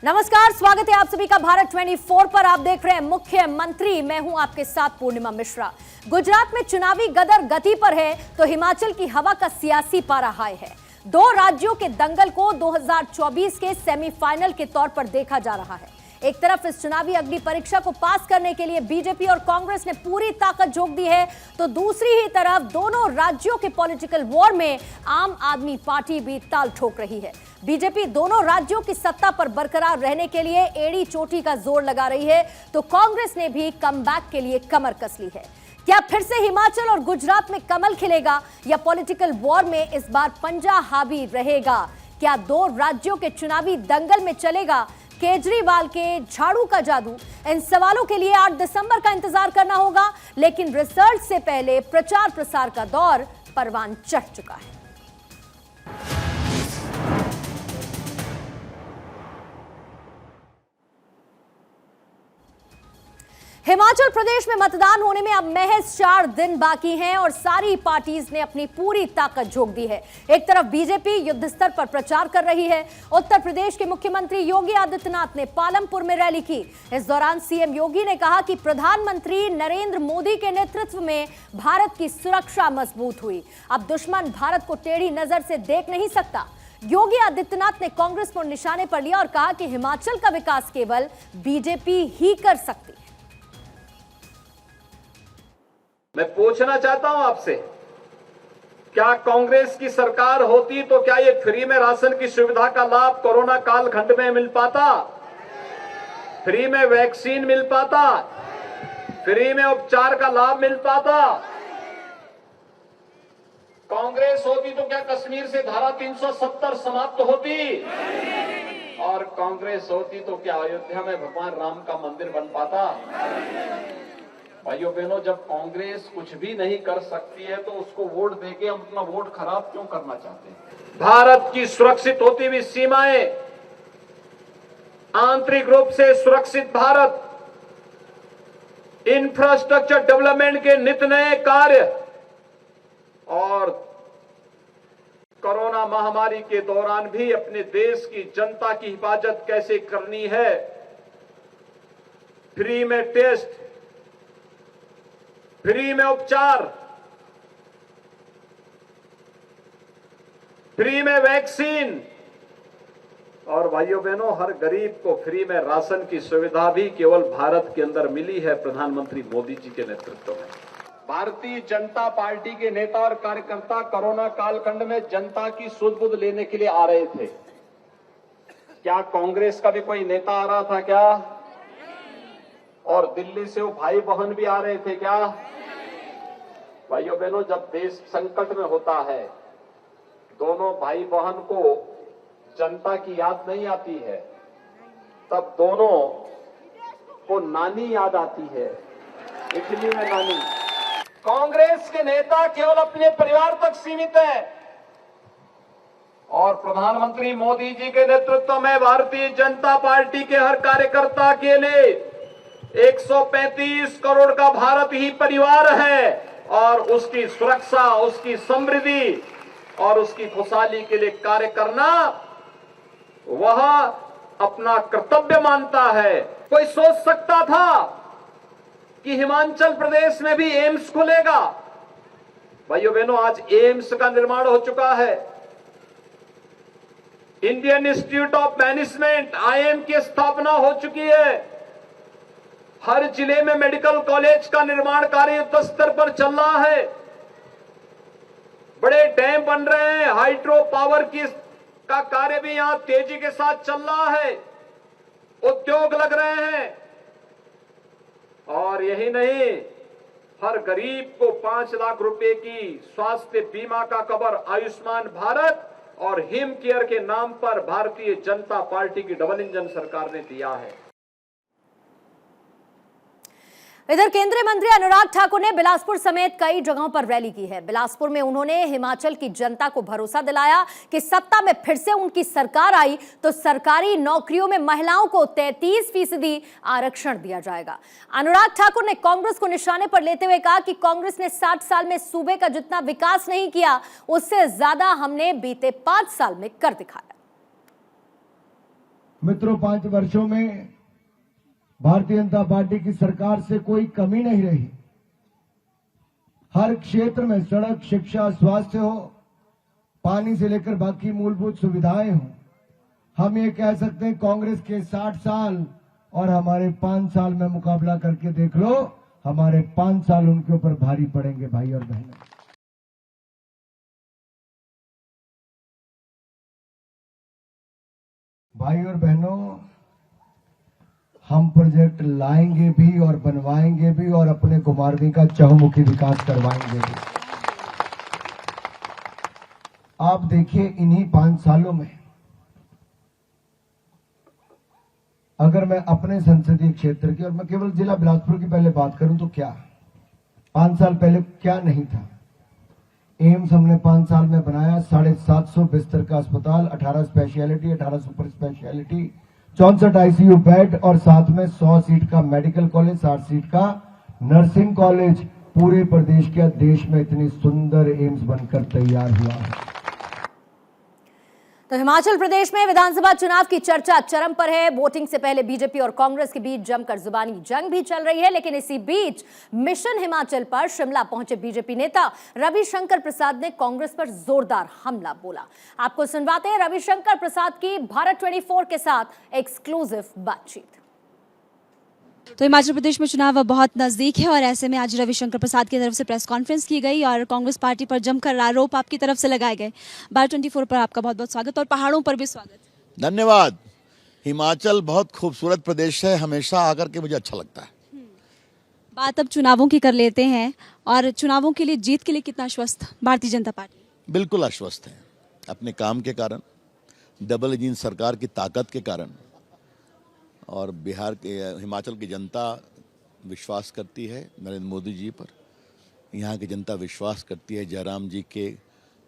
नमस्कार, स्वागत है आप सभी का भारत 24 पर। आप देख रहे हैं मुख्यमंत्री। मैं हूं आपके साथ पूर्णिमा मिश्रा। गुजरात में चुनावी गदर गति पर है तो हिमाचल की हवा का सियासी पारा हाई है। दो राज्यों के दंगल को 2024 के सेमीफाइनल के तौर पर देखा जा रहा है। एक तरफ इस चुनावी अग्नि परीक्षा को पास करने के लिए बीजेपी और कांग्रेस ने पूरी ताकत झोंक दी है, तो दूसरी ही तरफ दोनों राज्यों के पॉलिटिकल वॉर में आम आदमी पार्टी भी ताल ठोक रही है। बीजेपी दोनों राज्यों की सत्ता पर बरकरार रहने के लिए एड़ी चोटी का जोर लगा रही है, तो कांग्रेस ने भी कमबैक के लिए कमर कस ली है। क्या फिर से हिमाचल और गुजरात में कमल खिलेगा या पॉलिटिकल वॉर में इस बार पंजा हावी रहेगा? क्या दो राज्यों के चुनावी दंगल में चलेगा केजरीवाल के झाड़ू का जादू? इन सवालों के लिए 8 दिसंबर का इंतजार करना होगा, लेकिन रिजल्ट से पहले प्रचार प्रसार का दौर परवान चढ़ चुका है। हिमाचल प्रदेश में मतदान होने में अब महज 4 दिन बाकी हैं और सारी पार्टीज ने अपनी पूरी ताकत झोंक दी है। एक तरफ बीजेपी युद्ध स्तर पर प्रचार कर रही है। उत्तर प्रदेश के मुख्यमंत्री योगी आदित्यनाथ ने पालमपुर में रैली की। इस दौरान सीएम योगी ने कहा कि प्रधानमंत्री नरेंद्र मोदी के नेतृत्व में भारत की सुरक्षा मजबूत हुई। अब दुश्मन भारत को टेढ़ी नजर से देख नहीं सकता। योगी आदित्यनाथ ने कांग्रेस को निशाने पर लिया और कहा कि हिमाचल का विकास केवल बीजेपी ही कर सकती है। मैं पूछना चाहता हूं आपसे, क्या कांग्रेस की सरकार होती तो क्या ये फ्री में राशन की सुविधा का लाभ कोरोना कालखंड में मिल पाता? फ्री में वैक्सीन मिल पाता? फ्री में उपचार का लाभ मिल पाता? कांग्रेस होती तो क्या कश्मीर से धारा 370 समाप्त होती? और कांग्रेस होती तो क्या अयोध्या में भगवान राम का मंदिर बन पाता? भाइयों बहनों, जब कांग्रेस कुछ भी नहीं कर सकती है तो उसको वोट देके हम अपना वोट खराब क्यों करना चाहते हैं? भारत की सुरक्षित होती हुई सीमाएं, आंतरिक रूप से सुरक्षित भारत, इंफ्रास्ट्रक्चर डेवलपमेंट के नित नए कार्य और कोरोना महामारी के दौरान भी अपने देश की जनता की हिफाजत कैसे करनी है। फ्री में टेस्ट, फ्री में उपचार, फ्री में वैक्सीन और भाइयों बहनों हर गरीब को फ्री में राशन की सुविधा भी केवल भारत के अंदर मिली है प्रधानमंत्री मोदी जी के नेतृत्व में। भारतीय जनता पार्टी के नेता और कार्यकर्ता कोरोना कालखंड में जनता की सुध-बुध लेने के लिए आ रहे थे। क्या कांग्रेस का भी कोई नेता आ रहा था क्या? और दिल्ली से वो भाई बहन भी आ रहे थे क्या? भाइयों बहनों, जब देश संकट में होता है दोनों भाई बहन को जनता की याद नहीं आती है, तब दोनों को नानी याद आती है। इटली में नानी। कांग्रेस के नेता केवल अपने परिवार तक सीमित है और प्रधानमंत्री मोदी जी के नेतृत्व में भारतीय जनता पार्टी के हर कार्यकर्ता के लिए 135 करोड़ का भारत ही परिवार है और उसकी सुरक्षा, उसकी समृद्धि और उसकी खुशहाली के लिए कार्य करना वह अपना कर्तव्य मानता है। कोई सोच सकता था कि हिमाचल प्रदेश में भी एम्स खुलेगा? भाइयों बहनों, आज एम्स का निर्माण हो चुका है। Indian institute of management IIM की स्थापना हो चुकी है। हर जिले में मेडिकल कॉलेज का निर्माण कार्य युद्ध स्तर पर चल रहा है। बड़े डैम बन रहे हैं, हाइड्रो पावर का कार्य भी यहां तेजी के साथ चल रहा है। उद्योग लग रहे हैं और यही नहीं, हर गरीब को 5 लाख रुपए की स्वास्थ्य बीमा का कवर आयुष्मान भारत और हिम केयर के नाम पर भारतीय जनता पार्टी की डबल इंजन सरकार ने दिया है। इधर केंद्रीय मंत्री अनुराग ठाकुर ने बिलासपुर समेत कई जगहों पर रैली की है। बिलासपुर में उन्होंने हिमाचल की जनता को भरोसा दिलाया कि सत्ता में फिर से उनकी सरकार आई तो सरकारी नौकरियों में महिलाओं को 33% आरक्षण दिया जाएगा। अनुराग ठाकुर ने कांग्रेस को निशाने पर लेते हुए कहा कि कांग्रेस ने 60 साल में सूबे का जितना विकास नहीं किया उससे ज्यादा हमने बीते 5 साल में कर दिखाया। मित्रों, 5 वर्षों में भारतीय जनता पार्टी की सरकार से कोई कमी नहीं रही। हर क्षेत्र में सड़क, शिक्षा, स्वास्थ्य हो, पानी से लेकर बाकी मूलभूत सुविधाएं हो। हम ये कह सकते हैं कांग्रेस के 60 साल और हमारे 5 साल में मुकाबला करके देख लो, हमारे 5 साल उनके ऊपर भारी पड़ेंगे भाई और बहनों। भाई और बहनों, हम प्रोजेक्ट लाएंगे भी और बनवाएंगे भी और अपने कुमारवी का चहुमुखी विकास करवाएंगे भी। आप देखिए, इन्हीं 5 सालों में अगर मैं अपने संसदीय क्षेत्र की और मैं केवल जिला बिलासपुर की पहले बात करूं तो क्या 5 साल पहले क्या नहीं था। एम्स हमने 5 साल में बनाया, 750 बिस्तर का अस्पताल, 18 speciality, 18 super speciality, 64 ICU bed और साथ में 100 सीट का मेडिकल कॉलेज, 60 सीट का नर्सिंग कॉलेज। पूरे प्रदेश के देश में इतनी सुंदर एम्स बनकर तैयार हुआ है। तो हिमाचल प्रदेश में विधानसभा चुनाव की चर्चा चरम पर है। वोटिंग से पहले बीजेपी और कांग्रेस के बीच जमकर जुबानी जंग भी चल रही है, लेकिन इसी बीच मिशन हिमाचल पर शिमला पहुंचे बीजेपी नेता रविशंकर प्रसाद ने कांग्रेस पर जोरदार हमला बोला। आपको सुनवाते हैं रविशंकर प्रसाद की भारत 24 के साथ एक्सक्लूसिव बातचीत। तो हिमाचल प्रदेश में चुनाव बहुत नजदीक है और ऐसे में आज रविशंकर प्रसाद की तरफ से प्रेस कॉन्फ्रेंस की गई और कांग्रेस पार्टी पर जमकर आरोप आपकी तरफ से लगाए गए। भारत 24 पर आपका बहुत बहुत स्वागत और पहाड़ों पर भी स्वागत। धन्यवाद। हिमाचल बहुत खूबसूरत प्रदेश है, हमेशा आकर के मुझे अच्छा लगता है। बात अब चुनावों की कर लेते हैं और चुनावों के लिए, जीत के लिए कितना आश्वस्त भारतीय जनता पार्टी? बिल्कुल आश्वस्त है, अपने काम के कारण, डबल इंजन सरकार की ताकत के कारण, और बिहार के हिमाचल की जनता विश्वास करती है नरेंद्र मोदी जी पर। यहाँ की जनता विश्वास करती है जयराम जी के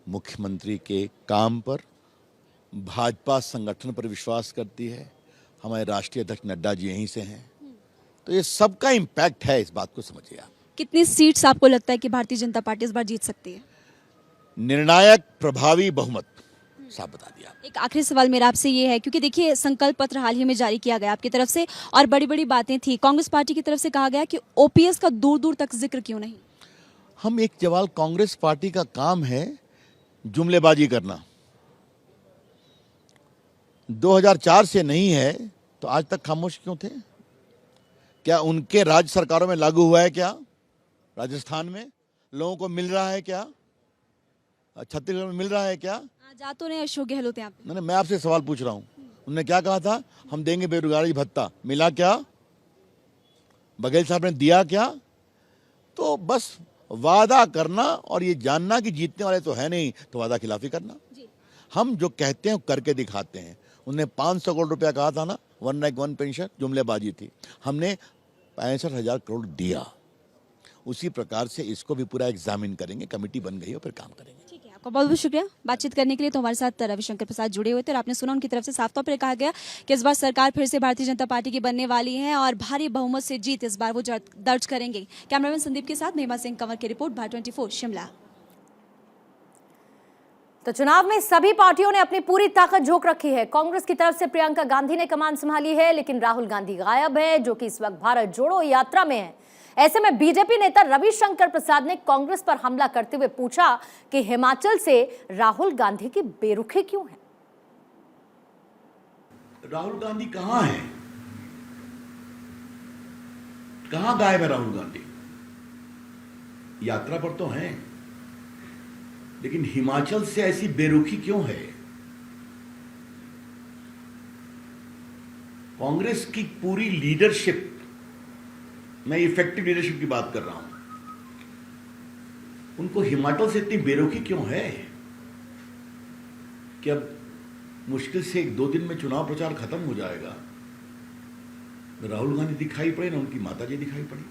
मुख्यमंत्री के काम पर। भाजपा संगठन पर विश्वास करती है, हमारे राष्ट्रीय अध्यक्ष नड्डा जी यहीं से हैं। तो ये सबका इम्पैक्ट है, इस बात को समझिए आप। कितनी सीट्स आपको लगता है कि भारतीय जनता पार्टी इस बार जीत सकती है? निर्णायक प्रभावी बहुमत साफ बता दिया। एक आखिरी सवाल मेरा आपसे ये है, क्योंकि देखिए संकल्प पत्र हाल ही में जारी किया गया आपकी तरफ से और बड़ी बड़ी बातें थी। कांग्रेस पार्टी की तरफ से कहा गया कि ओपीएस का दूर दूर तक जिक्र क्यों नहीं? हम एक सवाल, कांग्रेस पार्टी का काम है जुमलेबाजी करना। 2004 से नहीं है तो आज तक खामोश क्यों थे? क्या उनके राज्य सरकारों में लागू हुआ है? क्या राजस्थान में लोगों को मिल रहा है? क्या छत्तीसगढ़ में मिल रहा है? क्या जा तो नहीं अशोक गहलोत हैं आप? नहीं, मैं आपसे सवाल पूछ रहा हूं। उन्होंने क्या कहा था? हम देंगे बेरोजगारी भत्ता, मिला क्या? बघेल साहब ने दिया क्या? तो बस वादा करना और ये जानना कि जीतने वाले तो है नहीं, तो वादा खिलाफी करना। हम जो कहते हैं करके दिखाते हैं। उन्होंने 500 करोड़ रुपया कहा था ना, 1 रैंक 1 पेंशन, जुमलेबाजी थी। हमने 65,000 करोड़ दिया। उसी प्रकार से इसको भी पूरा एग्जामिन करेंगे, कमेटी बन गई और फिर काम करेंगे। ठीक है, आपका बहुत बहुत शुक्रिया बातचीत करने के लिए। तो हमारे साथ रविशंकर प्रसाद जुड़े हुए थे और आपने सुना उनकी तरफ से साफ तौर पर कहा गया कि इस बार सरकार फिर से भारतीय जनता पार्टी की बनने वाली है और भारी बहुमत से जीत इस बार वो दर्ज करेंगे। कैमरामैन संदीप के साथ महिमा सिंह कंवर की रिपोर्ट, भारत 24 शिमला। तो चुनाव में सभी पार्टियों ने अपनी पूरी ताकत झोंक रखी है। कांग्रेस की तरफ से प्रियंका गांधी ने कमान संभाली है, लेकिन राहुल गांधी गायब है, जो कि इस वक्त भारत जोड़ो यात्रा में है। ऐसे में बीजेपी नेता रविशंकर प्रसाद ने कांग्रेस पर हमला करते हुए पूछा कि हिमाचल से राहुल गांधी की बेरुखी क्यों है? राहुल गांधी कहां है? कहां गायब है राहुल गांधी? यात्रा पर तो हैं, लेकिन हिमाचल से ऐसी बेरुखी क्यों है? कांग्रेस की पूरी लीडरशिप, मैं इफेक्टिव लीडरशिप की बात कर रहा हूं, उनको हिमाचल से इतनी बेरुखी क्यों है कि अब मुश्किल से 1-2 दिन में चुनाव प्रचार खत्म हो जाएगा, राहुल गांधी दिखाई पड़े ना उनकी माताजी दिखाई पड़ी।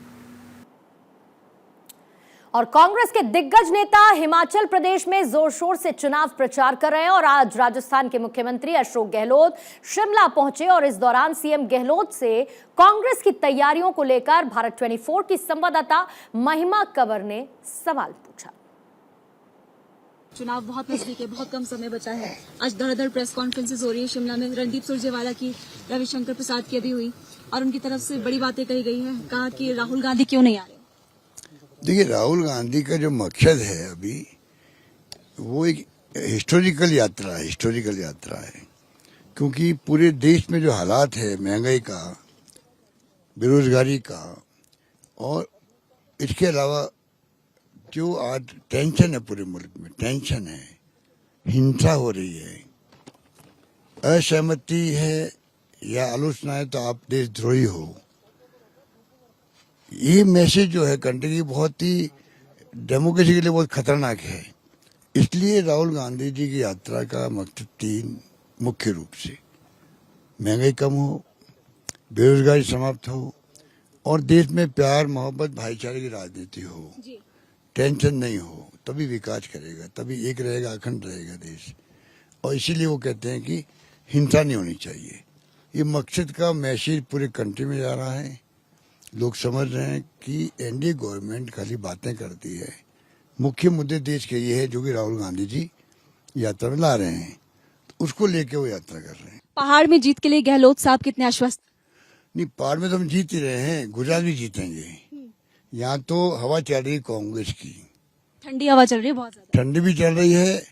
और कांग्रेस के दिग्गज नेता हिमाचल प्रदेश में जोर शोर से चुनाव प्रचार कर रहे हैं और आज राजस्थान के मुख्यमंत्री अशोक गहलोत शिमला पहुंचे और इस दौरान सीएम गहलोत से कांग्रेस की तैयारियों को लेकर भारत 24 की संवाददाता महिमा कंवर ने सवाल पूछा। चुनाव बहुत नजदीक है, बहुत कम समय बचा है। आज धड़ाधड़ प्रेस कॉन्फ्रेंसेस हो रही है शिमला में। रणदीप सुरजेवाला की रविशंकर प्रसाद की अभी हुई और उनकी तरफ से बड़ी बातें कही गई है। कहा कि राहुल गांधी क्यों नहीं आ रहे। देखिए, राहुल गांधी का जो मकसद है अभी वो एक हिस्टोरिकल यात्रा है, क्योंकि पूरे देश में जो हालात है, महंगाई का, बेरोजगारी का, और इसके अलावा जो आज टेंशन है, पूरे मुल्क में टेंशन है, हिंसा हो रही है, असहमति है या आलोचना है तो आप देशद्रोही हो, ये मैसेज जो है कंट्री की बहुत ही डेमोक्रेसी के लिए बहुत खतरनाक है। इसलिए राहुल गांधी जी की यात्रा का मकसद 3 मुख्य रूप से महंगाई कम हो, बेरोजगारी समाप्त हो और देश में प्यार, मोहब्बत, भाईचारे की राजनीति हो, टेंशन नहीं हो, तभी विकास करेगा, तभी एक रहेगा, अखंड रहेगा देश। और इसीलिए वो कहते हैं कि हिंसा नहीं होनी चाहिए। ये मकसद का मैसेज पूरे कंट्री में जा रहा है। लोग समझ रहे हैं कि एनडीए गवर्नमेंट खाली बातें करती है, मुख्य मुद्दे देश के ये है जो कि राहुल गांधी जी यात्रा में ला रहे हैं, तो उसको लेके वो यात्रा कर रहे हैं। पहाड़ में जीत के लिए गहलोत साहब कितने आश्वस्त? नहीं, पहाड़ में तो हम जीत ही रहे हैं, गुजरात भी जीतेंगे। यहाँ तो हवा चल रही है कांग्रेस की, ठंडी हवा चल रही है, बहुत ज्यादा ठंडी भी चल रही है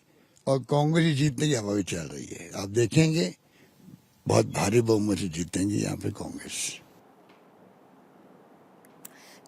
और कांग्रेस की जीतने की हवा भी चल रही है। आप देखेंगे बहुत भारी बहुमत से जीतेंगे यहाँ पे कांग्रेस।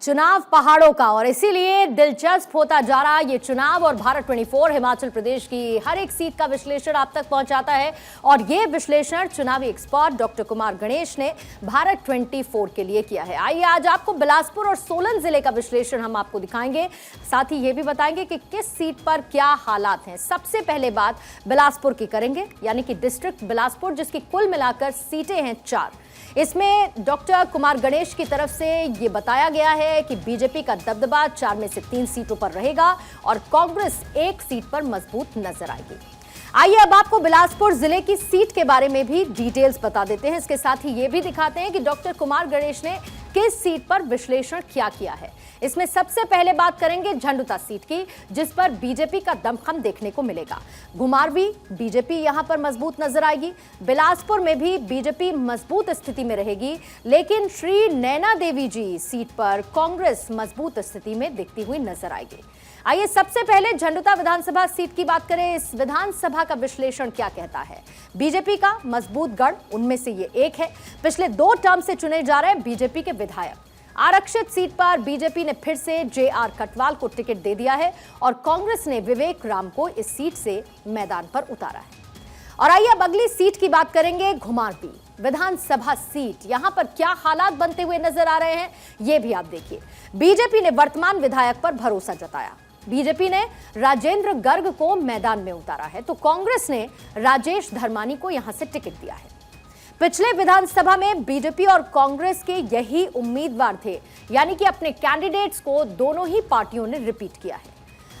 चुनाव पहाड़ों का, और इसीलिए दिलचस्प होता जा रहा ये चुनाव। और भारत 24 हिमाचल प्रदेश की हर एक सीट का विश्लेषण आप तक पहुंचाता है, और ये विश्लेषण चुनावी एक्सपर्ट डॉक्टर कुमार गणेश ने भारत 24 के लिए किया है। आइए आज आपको बिलासपुर और सोलन जिले का विश्लेषण हम आपको दिखाएंगे, साथ ही ये भी बताएंगे कि किस सीट पर क्या हालात हैं। सबसे पहले बात बिलासपुर की करेंगे, यानी कि डिस्ट्रिक्ट बिलासपुर, जिसकी कुल मिलाकर सीटें हैं 4। इसमें डॉक्टर कुमार गणेश की तरफ से ये बताया गया है कि बीजेपी का दबदबा 4 में से 3 सीटों पर रहेगा और कांग्रेस 1 सीट पर मजबूत नजर आएगी। आइए अब आपको बिलासपुर जिले की सीट के बारे में भी डिटेल्स बता देते हैं। इसके साथ ही ये भी दिखाते हैं कि डॉक्टर कुमार गणेश ने किस सीट पर विश्लेषण क्या किया है। इसमें सबसे पहले बात करेंगे झंडुता सीट की, जिस पर बीजेपी का दमखम देखने को मिलेगा। घुमारवी बीजेपी यहां पर मजबूत नजर आएगी। बिलासपुर में भी बीजेपी मजबूत स्थिति में रहेगी, लेकिन श्री नैना देवी जी सीट पर कांग्रेस मजबूत स्थिति में दिखती हुई नजर आएगी। आइए सबसे पहले झंडुता विधानसभा सीट की बात करें। इस विधानसभा का विश्लेषण क्या कहता है? बीजेपी का मजबूत गढ़, उनमें से ये एक है। पिछले 2 टर्म से चुने जा रहे बीजेपी के विधायक। आरक्षित सीट पर बीजेपी ने फिर से JR कटवाल को टिकट दे दिया है और कांग्रेस ने विवेक राम को इस सीट से मैदान पर उतारा है। और आइए अब अगली सीट की बात करेंगे, घुमारवी विधानसभा सीट। यहां पर क्या हालात बनते हुए नजर आ रहे हैं, ये भी आप देखिए। बीजेपी ने वर्तमान विधायक पर भरोसा जताया। बीजेपी ने राजेंद्र गर्ग को मैदान में उतारा है, तो कांग्रेस ने राजेश धर्मानी को यहां से टिकट दिया है। पिछले विधानसभा में बीजेपी और कांग्रेस के यही उम्मीदवार थे, यानी कि अपने कैंडिडेट्स को दोनों ही पार्टियों ने रिपीट किया है।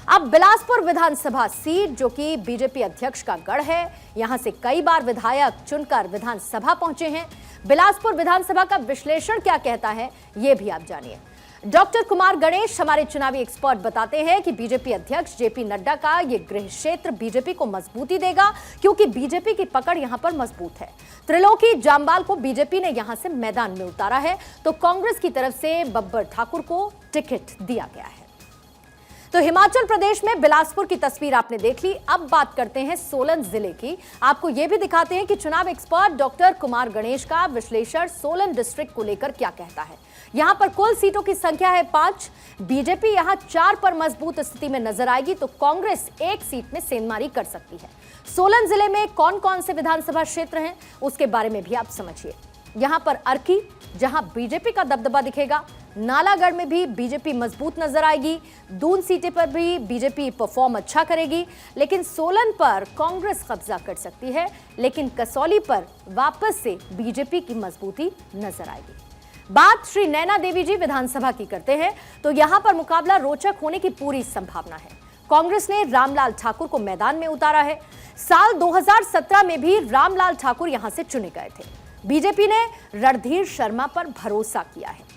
अब बिलासपुर विधानसभा सीट, जो कि बीजेपी अध्यक्ष का गढ़ है, यहां से कई बार विधायक चुनकर विधानसभा पहुंचे हैं। बिलासपुर विधानसभा का विश्लेषण क्या कहता है, यह भी आप जानिए। डॉक्टर कुमार गणेश हमारे चुनावी एक्सपर्ट बताते हैं कि बीजेपी अध्यक्ष JP नड्डा का ये गृह क्षेत्र बीजेपी को मजबूती देगा, क्योंकि बीजेपी की पकड़ यहां पर मजबूत है। त्रिलोकी जामवाल को बीजेपी ने यहां से मैदान में उतारा है, तो कांग्रेस की तरफ से बब्बर ठाकुर को टिकट दिया गया है। तो हिमाचल प्रदेश में बिलासपुर की तस्वीर आपने देख ली। अब बात करते हैं सोलन जिले की। आपको यह भी दिखाते हैं कि चुनाव एक्सपर्ट डॉक्टर कुमार गणेश का विश्लेषण सोलन डिस्ट्रिक्ट को लेकर क्या कहता है। यहां पर कुल सीटों की संख्या है 5। बीजेपी यहां 4 पर मजबूत स्थिति में नजर आएगी, तो कांग्रेस 1 सीट में सेंधमारी कर सकती है। सोलन जिले में कौन कौन से विधानसभा क्षेत्र हैं, उसके बारे में भी आप समझिए। यहां पर अर्की, जहां बीजेपी का दबदबा दिखेगा। नालागढ़ में भी बीजेपी मजबूत नजर आएगी। दून सीटें पर भी बीजेपी परफॉर्म अच्छा करेगी, लेकिन सोलन पर कांग्रेस कब्जा कर सकती है, लेकिन कसौली पर वापस से बीजेपी की मजबूती नजर आएगी। बात श्री नैना देवी जी विधानसभा की करते हैं, तो यहां पर मुकाबला रोचक होने की पूरी संभावना है। कांग्रेस ने रामलाल ठाकुर को मैदान में उतारा है। साल 2017 में भी रामलाल ठाकुर यहां से चुने गए थे। बीजेपी ने रणधीर शर्मा पर भरोसा किया है।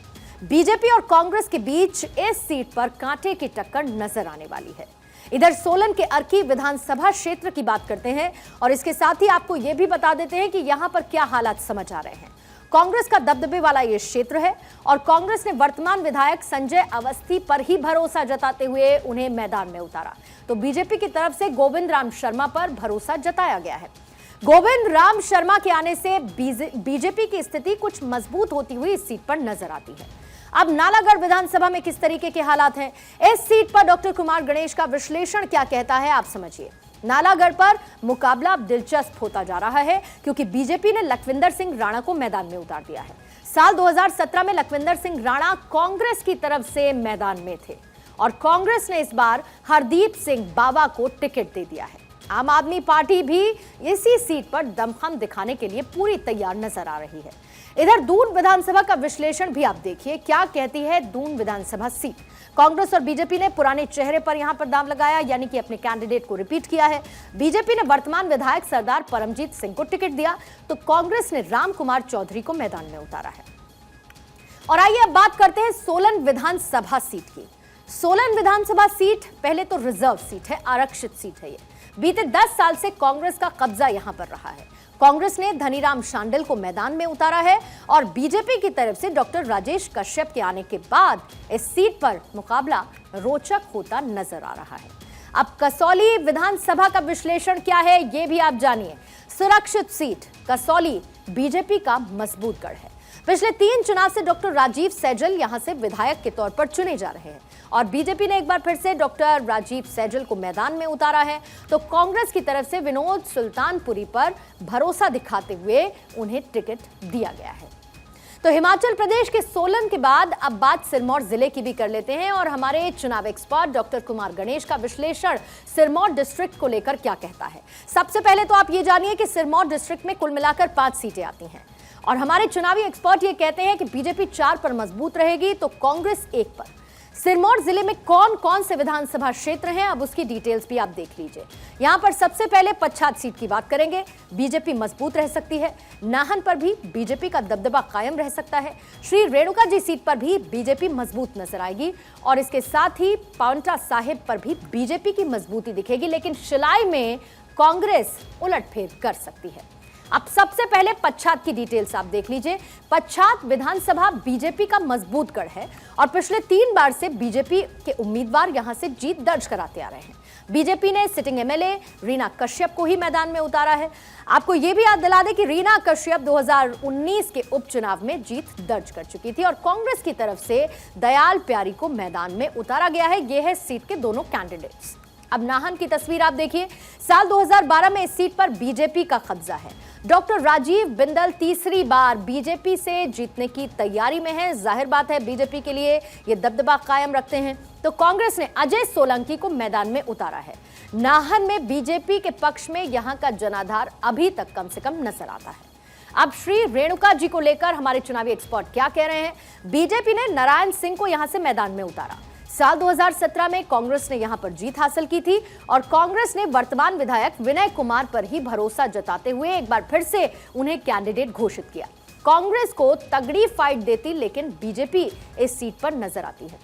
बीजेपी और कांग्रेस के बीच इस सीट पर कांटे की टक्कर नजर आने वाली है। इधर सोलन के अर्की विधानसभा क्षेत्र की बात करते हैं और इसके साथ ही आपको यह भी बता देते हैं कि यहां पर क्या हालात समझ आ रहे हैं। कांग्रेस का दबदबे वाला यह क्षेत्र है और कांग्रेस ने वर्तमान विधायक संजय अवस्थी पर ही भरोसा जताते हुए उन्हें मैदान में उतारा। तो बीजेपी की तरफ से गोविंद राम शर्मा पर भरोसा जताया गया है। गोविंद राम शर्मा के आने से बीजेपी की स्थिति कुछ मजबूत होती हुई इस सीट पर नजर आती है। अब नालागढ़ विधानसभा में किस तरीके के हालात हैं, इस सीट पर डॉक्टर कुमार गणेश का विश्लेषण क्या कहता है, आप समझिए। नालागढ़ पर मुकाबला अब दिलचस्प होता जा रहा है क्योंकि बीजेपी ने लखविंदर सिंह राणा को मैदान में उतार दिया है। साल 2017 में लखविंदर सिंह राणा कांग्रेस की तरफ से मैदान में थे और कांग्रेस ने इस बार हरदीप सिंह बाबा को टिकट दे दिया है। आम आदमी पार्टी भी इसी सीट पर दमखम दिखाने के लिए पूरी तैयार नजर आ रही है। इधर दून विधानसभा का विश्लेषण भी आप देखिए, क्या कहती है दून विधानसभा सीट। कांग्रेस और बीजेपी ने पुराने चेहरे पर यहां पर दांव लगाया, यानी कि अपने कैंडिडेट को रिपीट किया है। बीजेपी ने वर्तमान विधायक सरदार परमजीत सिंह को टिकट दिया तो कांग्रेस ने राम कुमार चौधरी को मैदान में उतारा है। और आइए अब बात करते हैं सोलन विधानसभा सीट की। सोलन विधानसभा सीट पहले तो रिजर्व सीट है, आरक्षित सीट है। ये बीते 10 साल से कांग्रेस का कब्जा यहां पर रहा है। कांग्रेस ने धनीराम शांडिल को मैदान में उतारा है और बीजेपी की तरफ से डॉक्टर राजेश कश्यप के आने के बाद इस सीट पर मुकाबला रोचक होता नजर आ रहा है। अब कसौली विधानसभा का विश्लेषण क्या है, यह भी आप जानिए। सुरक्षित सीट कसौली बीजेपी का मजबूत गढ़ है। पिछले 3 चुनाव से डॉक्टर राजीव सैजल यहां से विधायक के तौर पर चुने जा रहे हैं और बीजेपी ने एक बार फिर से डॉक्टर राजीव सैजल को मैदान में उतारा है तो कांग्रेस की तरफ से विनोद सुल्तानपुरी पर भरोसा दिखाते हुए उन्हें टिकट दिया गया है। तो हिमाचल प्रदेश के सोलन के बाद अब बात सिरमौर जिले की भी कर लेते हैं और हमारे चुनाव एक्सपर्ट डॉक्टर कुमार गणेश का विश्लेषण सिरमौर डिस्ट्रिक्ट को लेकर क्या कहता है। सबसे पहले तो आप ये जानिए कि सिरमौर डिस्ट्रिक्ट में कुल मिलाकर 5 सीटें आती हैं और हमारे चुनावी एक्सपर्ट ये कहते हैं कि बीजेपी 4 पर मजबूत रहेगी तो कांग्रेस 1 पर। सिरमौर जिले में कौन कौन से विधानसभा क्षेत्र हैं, अब उसकी डिटेल्स भी आप देख लीजिए। यहां पर सबसे पहले पच्छाद सीट की बात करेंगे। बीजेपी मजबूत रह सकती है। नाहन पर भी बीजेपी का दबदबा कायम रह सकता है। श्री रेणुका जी सीट पर भी बीजेपी मजबूत नजर आएगी और इसके साथ ही पांवटा साहिब पर भी बीजेपी की मजबूती दिखेगी, लेकिन शिलाई में कांग्रेस उलटफेर कर सकती है। अब सबसे पहले पच्छाद की डिटेल्स आप देख लीजिए। पच्छाद विधानसभा बीजेपी का मजबूत गढ़ है और पिछले 3 बार से बीजेपी के उम्मीदवार यहां से जीत दर्ज कराते आ रहे हैं। बीजेपी ने सिटिंग एमएलए रीना कश्यप को ही मैदान में उतारा है। आपको यह भी याद दिला दें कि रीना कश्यप 2019 के उपचुनाव में जीत दर्ज कर चुकी थी और कांग्रेस की तरफ से दयाल प्यारी को मैदान में उतारा गया है। यह है सीट के दोनों कैंडिडेट्स। अब नाहन की तस्वीर आप देखिए। साल 2012 में इस सीट पर बीजेपी का कब्जा है। डॉक्टर राजीव बिंदल तीसरी बार बीजेपी से जीतने की तैयारी में है। जाहिर बात है बीजेपी के लिए ये दबदबा कायम रखते हैं तो कांग्रेस ने अजय सोलंकी को मैदान में उतारा है। नाहन में बीजेपी के पक्ष में यहां का जनाधार अभी तक कम से कम नजर आता है। अब श्री रेणुका जी को लेकर हमारे चुनावी एक्सपर्ट क्या कह रहे हैं। बीजेपी ने नारायण सिंह को यहां से मैदान में उतारा। साल 2017 में कांग्रेस ने यहां पर जीत हासिल की थी और कांग्रेस ने वर्तमान विधायक विनय कुमार पर ही भरोसा जताते हुए एक बार फिर से उन्हें कैंडिडेट घोषित किया। कांग्रेस को तगड़ी फाइट देती लेकिन बीजेपी इस सीट पर नजर आती है।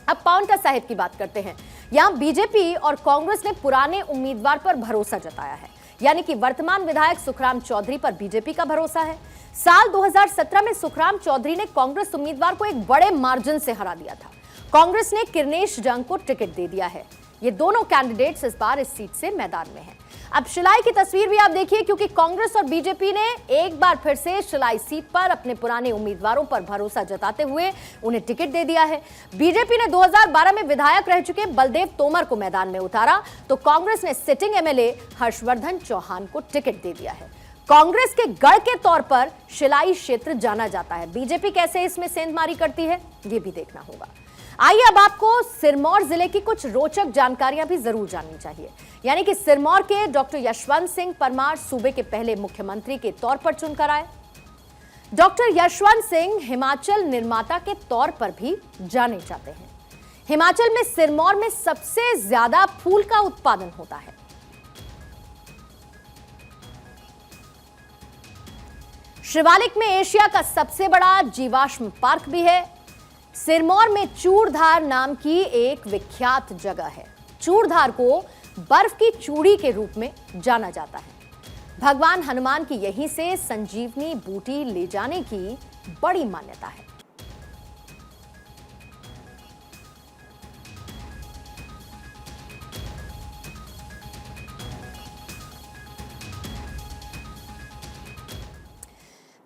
अब पांवटा साहिब की बात करते हैं। यहां बीजेपी और कांग्रेस ने पुराने उम्मीदवार पर भरोसा जताया है, यानी कि वर्तमान विधायक सुखराम चौधरी पर बीजेपी का भरोसा है। साल 2017 में सुखराम चौधरी ने कांग्रेस उम्मीदवार को एक बड़े मार्जिन से हरा दिया था। कांग्रेस ने किरनेश जंग को टिकट दे दिया है। ये दोनों कैंडिडेट्स इस बार इस सीट से मैदान में हैं। अब शिलाई की तस्वीर भी आप देखिए, क्योंकि कांग्रेस और बीजेपी ने एक बार फिर से शिलाई सीट पर अपने पुराने उम्मीदवारों पर भरोसा जताते हुए उन्हें टिकट दे दिया है। बीजेपी ने 2012 में विधायक रह चुके बलदेव तोमर को मैदान में उतारा तो कांग्रेस ने सिटिंग एमएलए हर्षवर्धन चौहान को टिकट दे दिया है। कांग्रेस के गढ़ के तौर पर शिलाई क्षेत्र जाना जाता है। बीजेपी कैसे इसमें सेंधमारी करती है ये भी देखना होगा। आइए अब आपको सिरमौर जिले की कुछ रोचक जानकारियां भी जरूर जाननी चाहिए, यानी कि सिरमौर के डॉक्टर यशवंत सिंह परमार सूबे के पहले मुख्यमंत्री के तौर पर चुनकर आए। डॉक्टर यशवंत सिंह हिमाचल निर्माता के तौर पर भी जाने जाते हैं। हिमाचल में सिरमौर में सबसे ज्यादा फूल का उत्पादन होता है। शिवालिक में एशिया का सबसे बड़ा जीवाश्म पार्क भी है। सिरमौर में चूड़धार नाम की एक विख्यात जगह है। चूड़धार को बर्फ की चूड़ी के रूप में जाना जाता है। भगवान हनुमान की यहीं से संजीवनी बूटी ले जाने की बड़ी मान्यता है।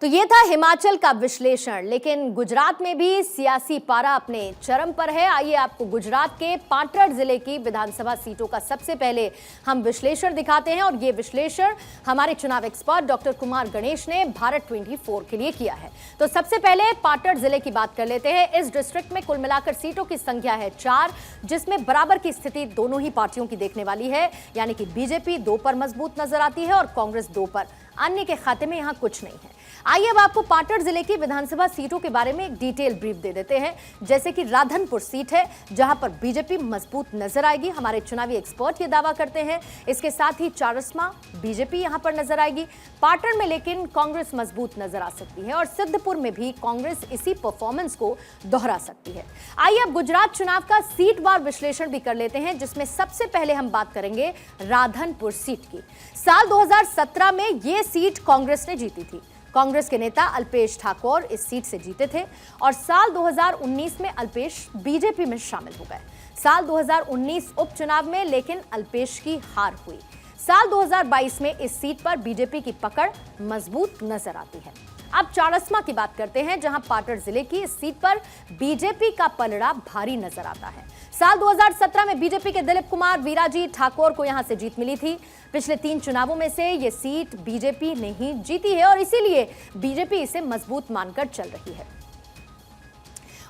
तो ये था हिमाचल का विश्लेषण, लेकिन गुजरात में भी सियासी पारा अपने चरम पर है। आइए आपको गुजरात के पाटड़ जिले की विधानसभा सीटों का सबसे पहले हम विश्लेषण दिखाते हैं, और ये विश्लेषण हमारे चुनाव एक्सपर्ट डॉक्टर कुमार गणेश ने भारत 24 के लिए किया है। तो सबसे पहले पाटड़ जिले की बात कर लेते हैं। इस डिस्ट्रिक्ट में कुल मिलाकर सीटों की संख्या है 4, जिसमें बराबर की स्थिति दोनों ही पार्टियों की देखने वाली है, यानी कि बीजेपी 2 पर मजबूत नजर आती है और कांग्रेस 2 पर। अन्य के खाते में यहां कुछ नहीं है। आइए अब आपको पाटड़ जिले की विधानसभा सीटों के बारे में एक डिटेल ब्रीफ दे देते हैं। जैसे कि राधनपुर सीट है, जहां पर बीजेपी मजबूत नजर आएगी, हमारे चुनावी एक्सपर्ट ये दावा करते हैं। इसके साथ ही चारसमा बीजेपी यहां पर नजर आएगी। पाटड़ में लेकिन कांग्रेस मजबूत नजर आ सकती है, और सिद्धपुर में भी कांग्रेस इसी परफॉर्मेंस को दोहरा सकती है। आइए अब गुजरात चुनाव का सीटवार विश्लेषण भी कर लेते हैं, जिसमें सबसे पहले हम बात करेंगे राधनपुर सीट की। साल 2017 में यह सीट कांग्रेस ने जीती थी। कांग्रेस के नेता अल्पेश ठाकोर इस सीट से जीते थे, और साल 2019 में अल्पेश बीजेपी में शामिल हो गए। साल 2019 उपचुनाव में लेकिन अल्पेश की हार हुई। साल 2022 में इस सीट पर बीजेपी की पकड़ मजबूत नजर आती है। अब चारसमा की बात करते हैं, जहां पाटड़ जिले की इस सीट पर बीजेपी का पलड़ा भारी नजर आता है। साल 2017 में बीजेपी के दिलीप कुमार वीराजी ठाकुर को यहां से जीत मिली थी। पिछले 3 चुनावों में से यह सीट बीजेपी ने ही जीती है, और इसीलिए बीजेपी इसे मजबूत मानकर चल रही है।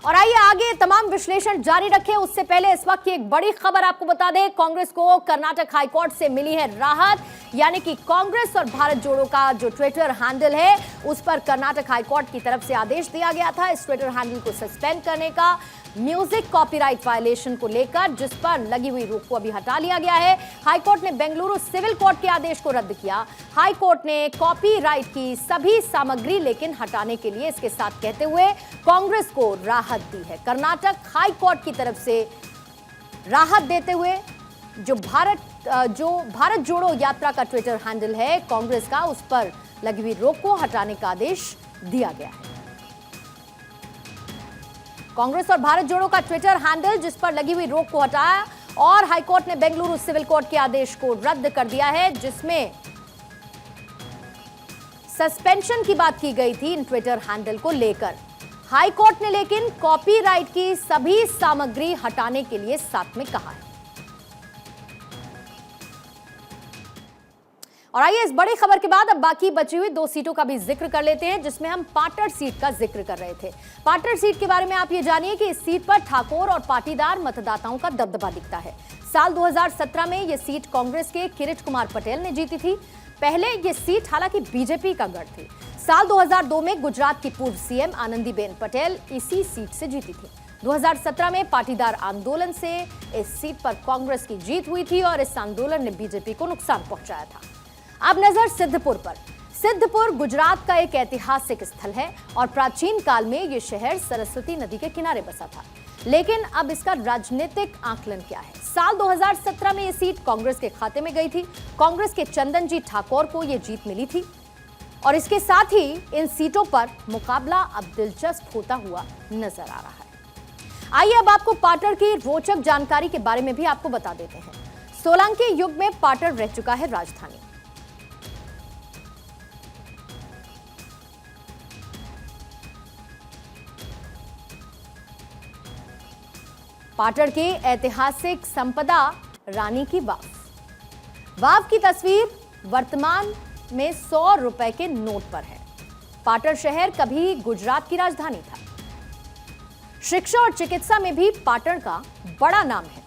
और आइए आगे तमाम विश्लेषण जारी रखें, उससे पहले इस वक्त की एक बड़ी खबर आपको बता दें। कांग्रेस को कर्नाटक हाईकोर्ट से मिली है राहत, यानी कि कांग्रेस और भारत जोड़ो का जो ट्विटर हैंडल है, उस पर कर्नाटक हाईकोर्ट की तरफ से आदेश दिया गया था इस ट्विटर हैंडल को सस्पेंड करने का, म्यूजिक कॉपीराइट वायलेशन को लेकर, जिस पर लगी हुई रोक को अभी हटा लिया गया है। हाईकोर्ट ने बेंगलुरु सिविल कोर्ट के आदेश को रद्द किया। हाईकोर्ट ने कॉपीराइट की सभी सामग्री लेकिन हटाने के लिए इसके साथ कहते हुए कांग्रेस को राहत दी है। कर्नाटक हाईकोर्ट की तरफ से राहत देते हुए जो भारत जोड़ो यात्रा का ट्विटर हैंडल है कांग्रेस का, उस पर लगी हुई रोक को हटाने का आदेश दिया गया है। कांग्रेस और भारत जोड़ो का ट्विटर हैंडल जिस पर लगी हुई रोक को हटाया, और हाईकोर्ट ने बेंगलुरु सिविल कोर्ट के आदेश को रद्द कर दिया है, जिसमें सस्पेंशन की बात की गई थी इन ट्विटर हैंडल को लेकर। हाईकोर्ट ने लेकिन कॉपीराइट की सभी सामग्री हटाने के लिए साथ में कहा है। और आइए इस बड़ी खबर के बाद अब बाकी बची हुई 2 सीटों का भी जिक्र कर लेते हैं, जिसमें हम पाटड़ सीट का जिक्र कर रहे थे। पाटड़ सीट के बारे में आप ये जानिए कि इस सीट पर ठाकुर और पाटीदार मतदाताओं का दबदबा दिखता है। साल 2017 में यह सीट कांग्रेस के किरीट कुमार पटेल ने जीती थी। पहले यह सीट हालांकि बीजेपी का गढ़ थी। साल 2002 में गुजरात की पूर्व सीएम आनंदीबेन पटेल इसी सीट से जीती थी। 2017 में पाटीदार आंदोलन से इस सीट पर कांग्रेस की जीत हुई थी, और इस आंदोलन ने बीजेपी को नुकसान पहुंचाया था। अब नजर सिद्धपुर पर। सिद्धपुर गुजरात का एक ऐतिहासिक स्थल है, और प्राचीन काल में यह शहर सरस्वती नदी के किनारे बसा था। लेकिन अब इसका राजनीतिक आकलन क्या है? साल 2017 में यह सीट कांग्रेस के खाते में गई थी। कांग्रेस के चंदनजी ठाकुर को यह जीत मिली थी, और इसके साथ ही इन सीटों पर मुकाबला अब दिलचस्प होता हुआ नजर आ रहा है। आइए अब आपको पाटड़ की रोचक जानकारी के बारे में भी आपको बता देते हैं। सोलंकी युग में पाटड़ रह चुका है राजधानी। पाटड़ की ऐतिहासिक संपदा रानी की वाव। वाव की तस्वीर वर्तमान में 100 रुपए के नोट पर है। पाटड़ शहर कभी गुजरात की राजधानी था। शिक्षा और चिकित्सा में भी पाटड़ का बड़ा नाम है।